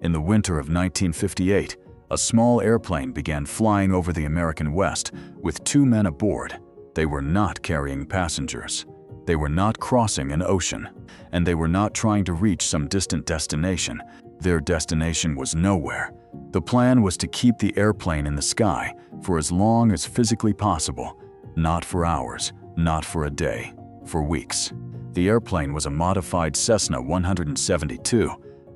In the winter of 1958, a small airplane began flying over the American West with 2 men aboard. They were not carrying passengers. They were not crossing an ocean, and they were not trying to reach some distant destination. Their destination was nowhere. The plan was to keep the airplane in the sky for as long as physically possible, not for hours, not for a day, for weeks. The airplane was a modified Cessna 172,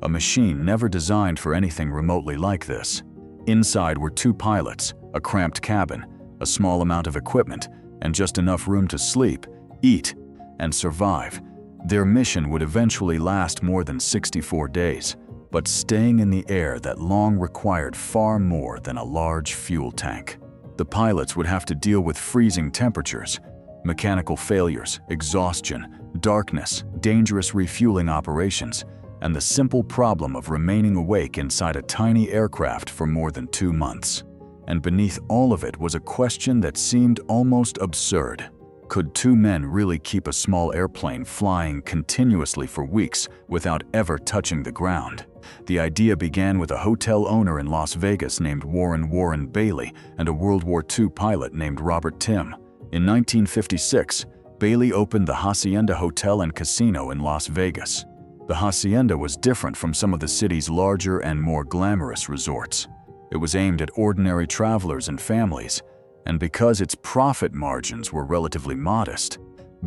a machine never designed for anything remotely like this. Inside were 2 pilots, a cramped cabin, a small amount of equipment, and just enough room to sleep, eat, and survive. Their mission would eventually last more than 64 days, but staying in the air that long required far more than a large fuel tank. The pilots would have to deal with freezing temperatures, mechanical failures, exhaustion, darkness, dangerous refueling operations, and the simple problem of remaining awake inside a tiny aircraft for more than 2 months. And beneath all of it was a question that seemed almost absurd. Could 2 men really keep a small airplane flying continuously for weeks without ever touching the ground? The idea began with a hotel owner in Las Vegas named Warren Bailey and a World War II pilot named Robert Timm. In 1956, Bailey opened the Hacienda Hotel and Casino in Las Vegas. The Hacienda was different from some of the city's larger and more glamorous resorts. It was aimed at ordinary travelers and families, and because its profit margins were relatively modest,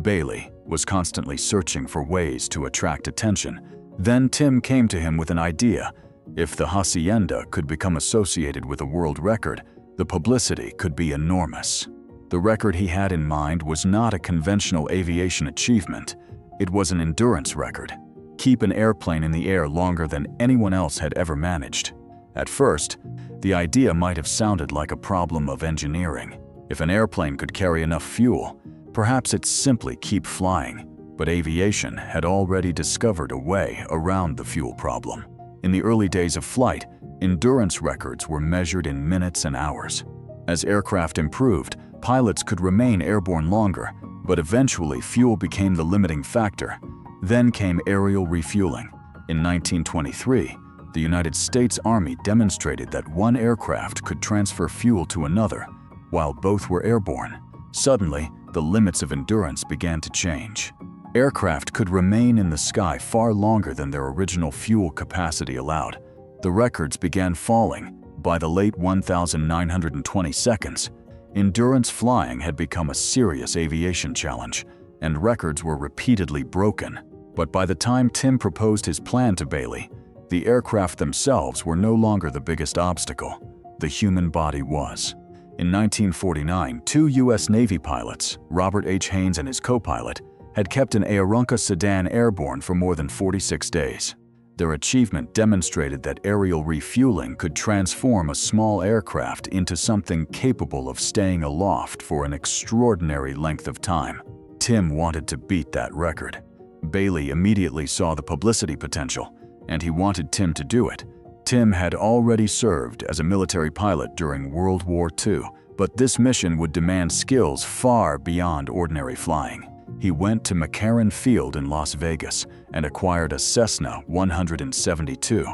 Bailey was constantly searching for ways to attract attention. Then Timm came to him with an idea. If the Hacienda could become associated with a world record, the publicity could be enormous. The record he had in mind was not a conventional aviation achievement. It was an endurance record. Keep an airplane in the air longer than anyone else had ever managed. At first, the idea might have sounded like a problem of engineering. If an airplane could carry enough fuel, perhaps it'd simply keep flying. But aviation had already discovered a way around the fuel problem. In the early days of flight, endurance records were measured in minutes and hours. As aircraft improved, pilots could remain airborne longer, but eventually fuel became the limiting factor. Then came aerial refueling. In 1923, the United States Army demonstrated that one aircraft could transfer fuel to another, while both were airborne. Suddenly, the limits of endurance began to change. Aircraft could remain in the sky far longer than their original fuel capacity allowed. The records began falling. By the late 1920 seconds, endurance flying had become a serious aviation challenge, and records were repeatedly broken. But by the time Timm proposed his plan to Bailey, the aircraft themselves were no longer the biggest obstacle. The human body was. In 1949, 2 U.S. Navy pilots, Robert H. Haynes and his co-pilot, had kept an Aeronca sedan airborne for more than 46 days. Their achievement demonstrated that aerial refueling could transform a small aircraft into something capable of staying aloft for an extraordinary length of time. Timm wanted to beat that record. Bailey immediately saw the publicity potential, and he wanted Timm to do it. Timm had already served as a military pilot during World War II, but this mission would demand skills far beyond ordinary flying. He went to McCarran Field in Las Vegas and acquired a Cessna 172.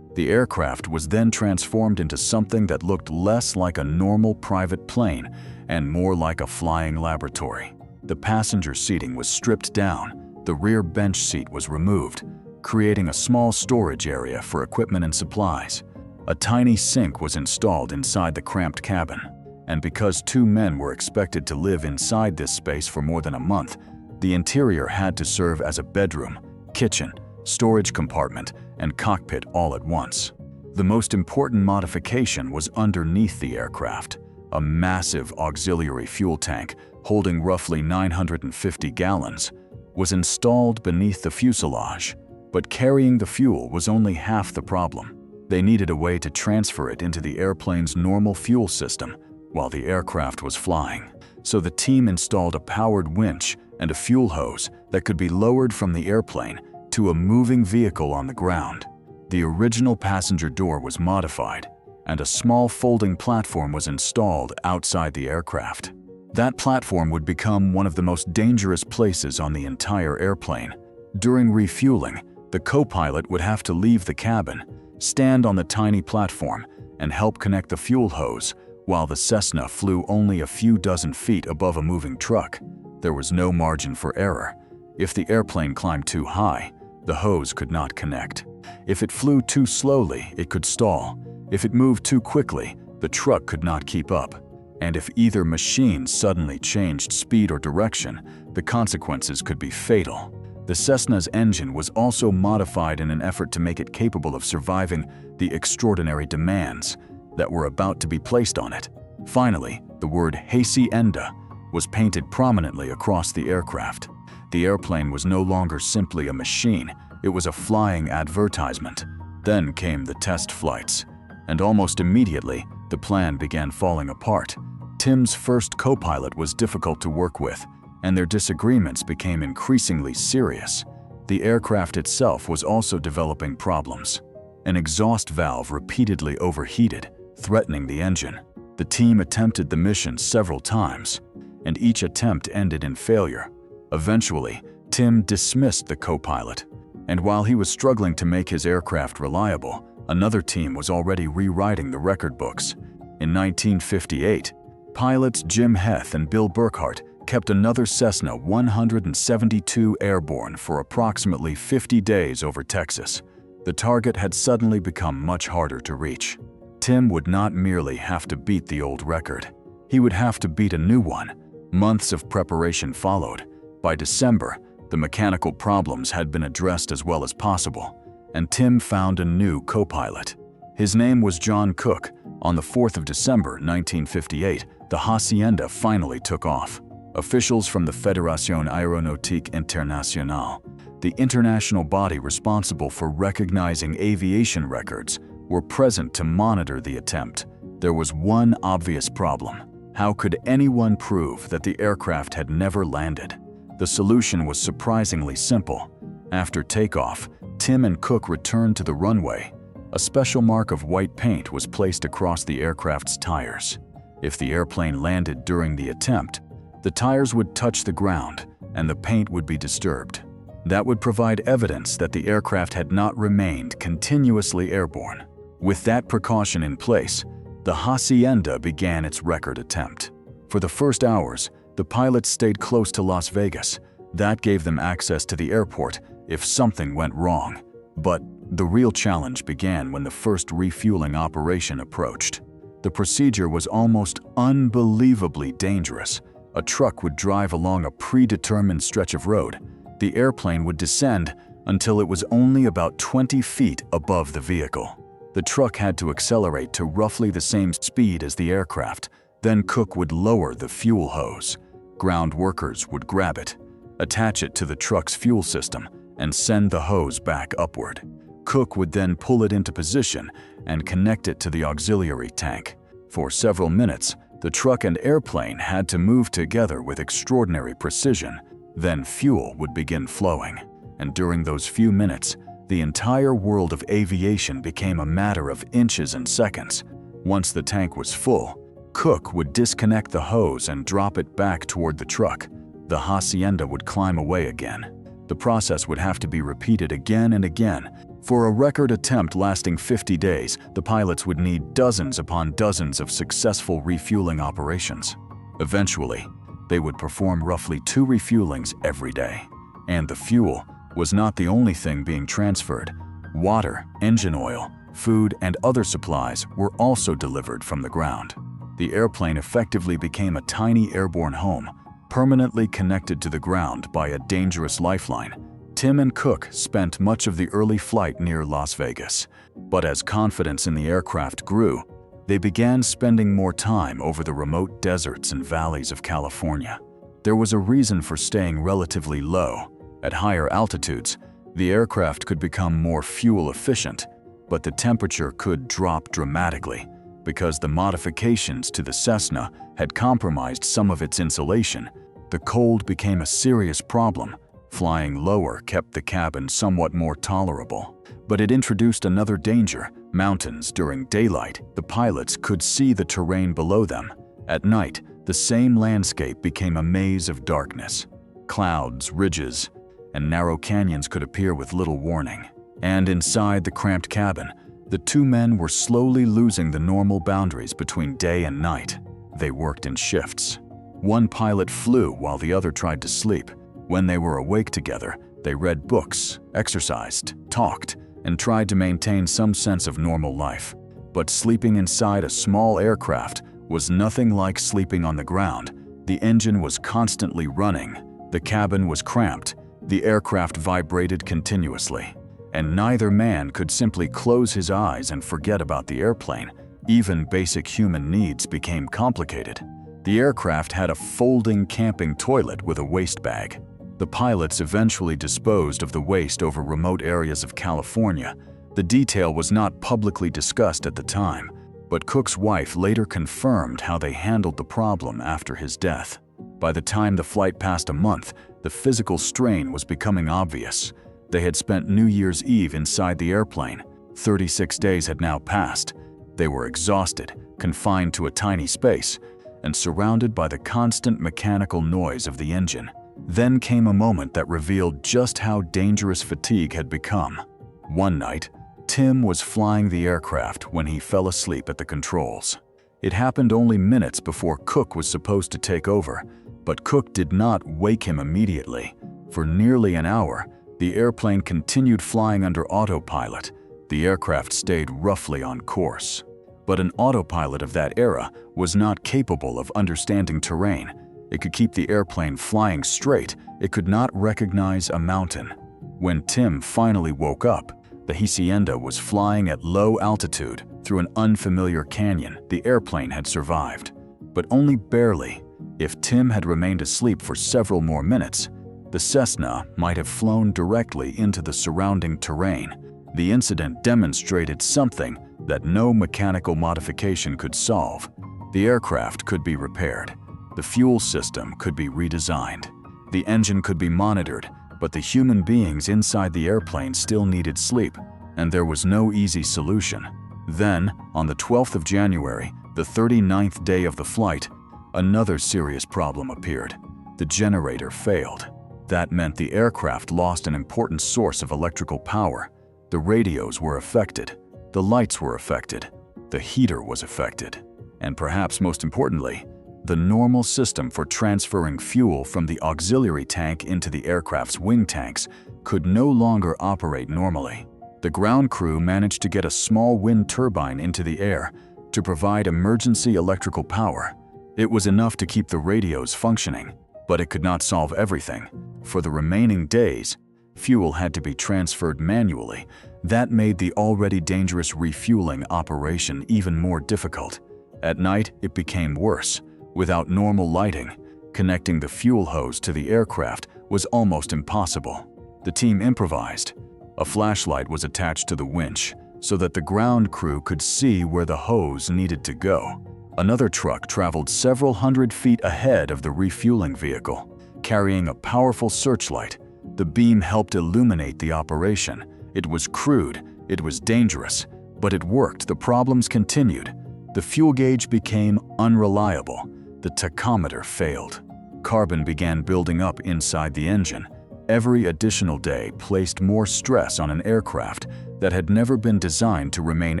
The aircraft was then transformed into something that looked less like a normal private plane and more like a flying laboratory. The passenger seating was stripped down, the rear bench seat was removed, creating a small storage area for equipment and supplies. A tiny sink was installed inside the cramped cabin, and because 2 men were expected to live inside this space for more than a month, the interior had to serve as a bedroom, kitchen, storage compartment, and cockpit all at once. The most important modification was underneath the aircraft. A massive auxiliary fuel tank, holding roughly 950 gallons, was installed beneath the fuselage. But carrying the fuel was only half the problem. They needed a way to transfer it into the airplane's normal fuel system while the aircraft was flying. So the team installed a powered winch and a fuel hose that could be lowered from the airplane to a moving vehicle on the ground. The original passenger door was modified, and a small folding platform was installed outside the aircraft. That platform would become one of the most dangerous places on the entire airplane. During refueling, the co-pilot would have to leave the cabin, stand on the tiny platform, and help connect the fuel hose, while the Cessna flew only a few dozen feet above a moving truck. There was no margin for error. If the airplane climbed too high, the hose could not connect. If it flew too slowly, it could stall. If it moved too quickly, the truck could not keep up. And if either machine suddenly changed speed or direction, the consequences could be fatal. The Cessna's engine was also modified in an effort to make it capable of surviving the extraordinary demands that were about to be placed on it. Finally, the word Hacienda was painted prominently across the aircraft. The airplane was no longer simply a machine, it was a flying advertisement. Then came the test flights, and almost immediately, the plan began falling apart. Timm's first co-pilot was difficult to work with, and their disagreements became increasingly serious. The aircraft itself was also developing problems. An exhaust valve repeatedly overheated, threatening the engine. The team attempted the mission several times, and each attempt ended in failure. Eventually, Timm dismissed the co-pilot, and while he was struggling to make his aircraft reliable, another team was already rewriting the record books. In 1958, pilots Jim Heth and Bill Burkhart kept another Cessna 172 airborne for approximately 50 days over Texas. The target had suddenly become much harder to reach. Timm would not merely have to beat the old record. He would have to beat a new one. Months of preparation followed. By December, the mechanical problems had been addressed as well as possible, and Timm found a new co-pilot. His name was John Cook. On the 4th of December 1958, the Hacienda finally took off. Officials from the Fédération Aéronautique Internationale, the international body responsible for recognizing aviation records, were present to monitor the attempt. There was one obvious problem. How could anyone prove that the aircraft had never landed? The solution was surprisingly simple. After takeoff, Timm and Cook returned to the runway. A special mark of white paint was placed across the aircraft's tires. If the airplane landed during the attempt, the tires would touch the ground and the paint would be disturbed. That would provide evidence that the aircraft had not remained continuously airborne. With that precaution in place, the Hacienda began its record attempt. For the first hours, the pilots stayed close to Las Vegas. That gave them access to the airport if something went wrong. But the real challenge began when the first refueling operation approached. The procedure was almost unbelievably dangerous. A truck would drive along a predetermined stretch of road. The airplane would descend until it was only about 20 feet above the vehicle. The truck had to accelerate to roughly the same speed as the aircraft. Then Cook would lower the fuel hose. Ground workers would grab it, attach it to the truck's fuel system, and send the hose back upward. Cook would then pull it into position and connect it to the auxiliary tank. For several minutes, the truck and airplane had to move together with extraordinary precision. Then fuel would begin flowing, and during those few minutes, the entire world of aviation became a matter of inches and seconds. Once the tank was full, Cook would disconnect the hose and drop it back toward the truck. The Hacienda would climb away again. The process would have to be repeated again and again. For a record attempt lasting 50 days, the pilots would need dozens upon dozens of successful refueling operations. Eventually, they would perform roughly 2 refuelings every day. And the fuel was not the only thing being transferred. Water, engine oil, food, and other supplies were also delivered from the ground. The airplane effectively became a tiny airborne home, permanently connected to the ground by a dangerous lifeline. Timm and Cook spent much of the early flight near Las Vegas, but as confidence in the aircraft grew, they began spending more time over the remote deserts and valleys of California. There was a reason for staying relatively low. At higher altitudes, the aircraft could become more fuel efficient, but the temperature could drop dramatically because the modifications to the Cessna had compromised some of its insulation. The cold became a serious problem. Flying lower kept the cabin somewhat more tolerable, but it introduced another danger: mountains. During daylight, the pilots could see the terrain below them. At night, the same landscape became a maze of darkness. Clouds, ridges, and narrow canyons could appear with little warning. And inside the cramped cabin, The two men were slowly losing the normal boundaries between day and night. They worked in shifts. One pilot flew while the other tried to sleep. When they were awake together, they read books, exercised, talked, and tried to maintain some sense of normal life. But sleeping inside a small aircraft was nothing like sleeping on the ground. The engine was constantly running. The cabin was cramped. The aircraft vibrated continuously. And neither man could simply close his eyes and forget about the airplane. Even basic human needs became complicated. The aircraft had a folding camping toilet with a waste bag. The pilots eventually disposed of the waste over remote areas of California. The detail was not publicly discussed at the time, but Cook's wife later confirmed how they handled the problem after his death. By the time the flight passed a month, the physical strain was becoming obvious. They had spent New Year's Eve inside the airplane. 36 days had now passed. They were exhausted, confined to a tiny space, and surrounded by the constant mechanical noise of the engine. Then came a moment that revealed just how dangerous fatigue had become. One night, Timm was flying the aircraft when he fell asleep at the controls. It happened only minutes before Cook was supposed to take over, but Cook did not wake him immediately. For nearly an hour, the airplane continued flying under autopilot. The aircraft stayed roughly on course. But an autopilot of that era was not capable of understanding terrain. It could keep the airplane flying straight. It could not recognize a mountain. When Timm finally woke up, the Hacienda was flying at low altitude through an unfamiliar canyon. The airplane had survived, but only barely. If Timm had remained asleep for several more minutes, the Cessna might have flown directly into the surrounding terrain. The incident demonstrated something that no mechanical modification could solve. The aircraft could be repaired. The fuel system could be redesigned. The engine could be monitored, but the human beings inside the airplane still needed sleep, and there was no easy solution. Then, on the 12th of January, the 39th day of the flight, another serious problem appeared. The generator failed. That meant the aircraft lost an important source of electrical power. The radios were affected. The lights were affected. The heater was affected. And perhaps most importantly, the normal system for transferring fuel from the auxiliary tank into the aircraft's wing tanks could no longer operate normally. The ground crew managed to get a small wind turbine into the air to provide emergency electrical power. It was enough to keep the radios functioning, but it could not solve everything. For the remaining days, fuel had to be transferred manually. That made the already dangerous refueling operation even more difficult. At night, it became worse. Without normal lighting, connecting the fuel hose to the aircraft was almost impossible. The team improvised. A flashlight was attached to the winch so that the ground crew could see where the hose needed to go. Another truck traveled several hundred feet ahead of the refueling vehicle, carrying a powerful searchlight. The beam helped illuminate the operation. It was crude, it was dangerous, but it worked. The problems continued. The fuel gauge became unreliable. The tachometer failed. Carbon began building up inside the engine. Every additional day placed more stress on an aircraft that had never been designed to remain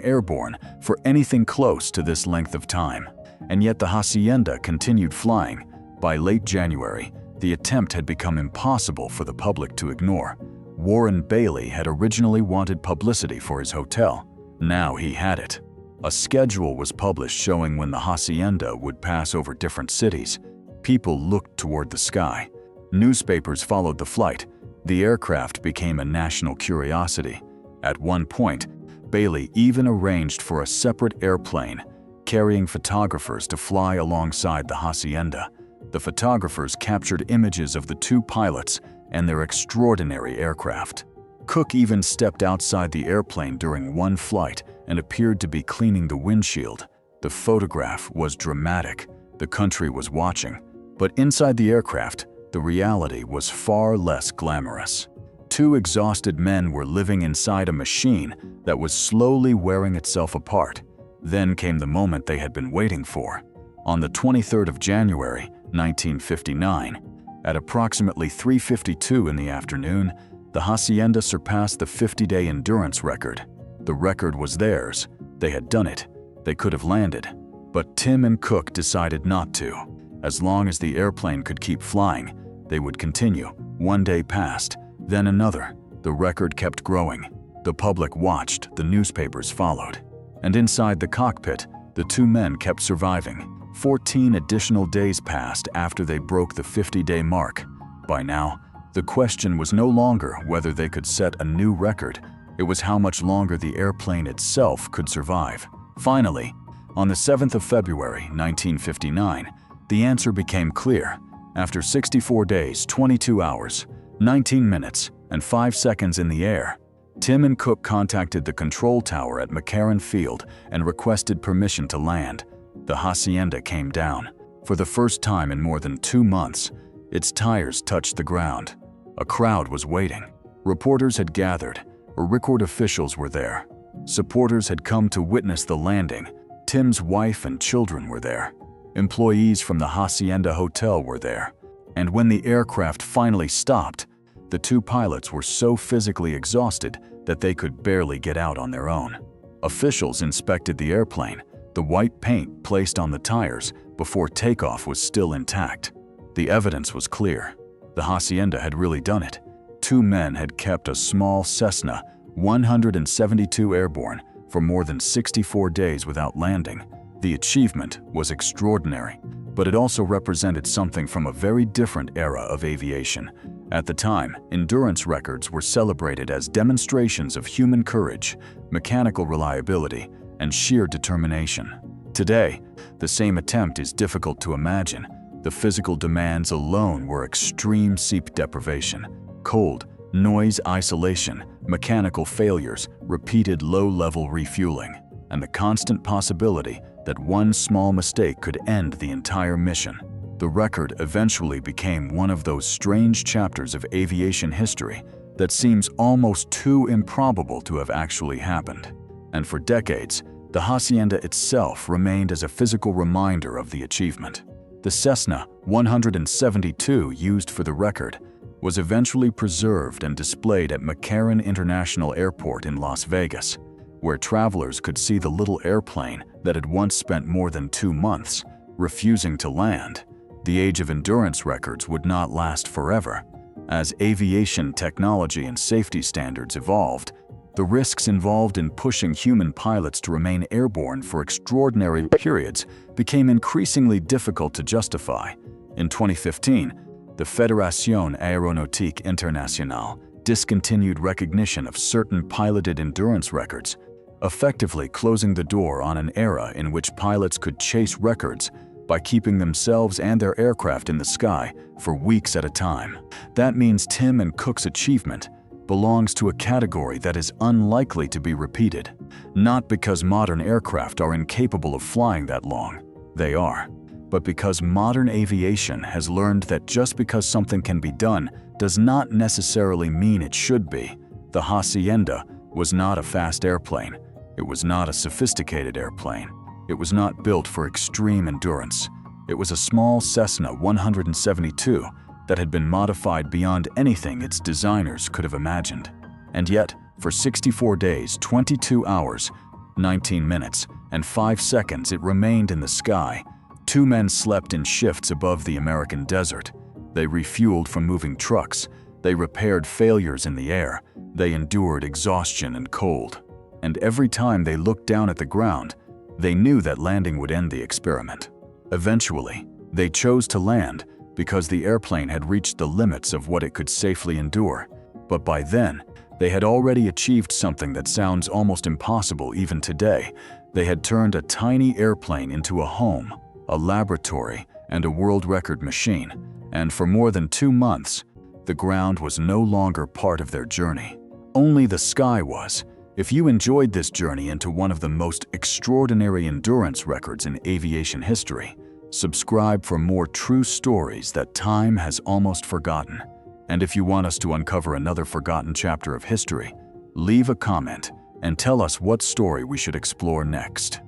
airborne for anything close to this length of time. And yet the Hacienda continued flying. By late January, the attempt had become impossible for the public to ignore. Warren Bailey had originally wanted publicity for his hotel. Now he had it. A schedule was published showing when the Hacienda would pass over different cities. People looked toward the sky. Newspapers followed the flight. The aircraft became a national curiosity. At one point, Bailey even arranged for a separate airplane, carrying photographers to fly alongside the Hacienda. The photographers captured images of the two pilots and their extraordinary aircraft. Cook even stepped outside the airplane during one flight and appeared to be cleaning the windshield. The photograph was dramatic. The country was watching. But inside the aircraft, the reality was far less glamorous. Two exhausted men were living inside a machine that was slowly wearing itself apart. Then came the moment they had been waiting for. On the 23rd of January, 1959, at approximately 3:52 in the afternoon, the Hacienda surpassed the 50-day endurance record. The record was theirs. They had done it. They could have landed. But Timm and Cook decided not to. As long as the airplane could keep flying, they would continue. One day passed, then another. The record kept growing. The public watched, the newspapers followed. And inside the cockpit, the two men kept surviving. 14 additional days passed after they broke the 50-day mark. By now, the question was no longer whether they could set a new record. It was how much longer the airplane itself could survive. Finally, on the 7th of February, 1959, the answer became clear. After 64 days, 22 hours, 19 minutes, and 5 seconds in the air, Timm and Cook contacted the control tower at McCarran Field and requested permission to land. The Hacienda came down. For the first time in more than 2 months, its tires touched the ground. A crowd was waiting. Reporters had gathered. Record officials were there. Supporters had come to witness the landing. Timm's wife and children were there. Employees from the Hacienda Hotel were there. And when the aircraft finally stopped, the two pilots were so physically exhausted that they could barely get out on their own. Officials inspected the airplane. The white paint placed on the tires before takeoff was still intact. The evidence was clear. The Hacienda had really done it. Two men had kept a small Cessna 172 airborne for more than 64 days without landing. The achievement was extraordinary, but it also represented something from a very different era of aviation. At the time, endurance records were celebrated as demonstrations of human courage, mechanical reliability, and sheer determination. Today, the same attempt is difficult to imagine. The physical demands alone were extreme sleep deprivation, cold, noise isolation, mechanical failures, repeated low-level refueling, and the constant possibility that one small mistake could end the entire mission. The record eventually became one of those strange chapters of aviation history that seems almost too improbable to have actually happened. And for decades, the Hacienda itself remained as a physical reminder of the achievement. The Cessna 172 used for the record was eventually preserved and displayed at McCarran International Airport in Las Vegas, where travelers could see the little airplane that had once spent more than 2 months refusing to land. The age of endurance records would not last forever. As aviation technology and safety standards evolved, the risks involved in pushing human pilots to remain airborne for extraordinary periods became increasingly difficult to justify. In 2015, the Fédération Aéronautique Internationale discontinued recognition of certain piloted endurance records, effectively closing the door on an era in which pilots could chase records by keeping themselves and their aircraft in the sky for weeks at a time. That means Timm and Cook's achievement belongs to a category that is unlikely to be repeated, not because modern aircraft are incapable of flying that long. They are. But because modern aviation has learned that just because something can be done does not necessarily mean it should be. The Hacienda was not a fast airplane. It was not a sophisticated airplane. It was not built for extreme endurance. It was a small Cessna 172 that had been modified beyond anything its designers could have imagined. And yet, for 64 days, 22 hours, 19 minutes, and 5 seconds it remained in the sky. Two men slept in shifts above the American desert. They refueled from moving trucks. They repaired failures in the air. They endured exhaustion and cold. And every time they looked down at the ground, they knew that landing would end the experiment. Eventually, they chose to land because the airplane had reached the limits of what it could safely endure. But by then, they had already achieved something that sounds almost impossible even today. They had turned a tiny airplane into a home, a laboratory, and a world record machine. And for more than 2 months, the ground was no longer part of their journey. Only the sky was. If you enjoyed this journey into one of the most extraordinary endurance records in aviation history, subscribe for more true stories that time has almost forgotten. And if you want us to uncover another forgotten chapter of history, leave a comment and tell us what story we should explore next.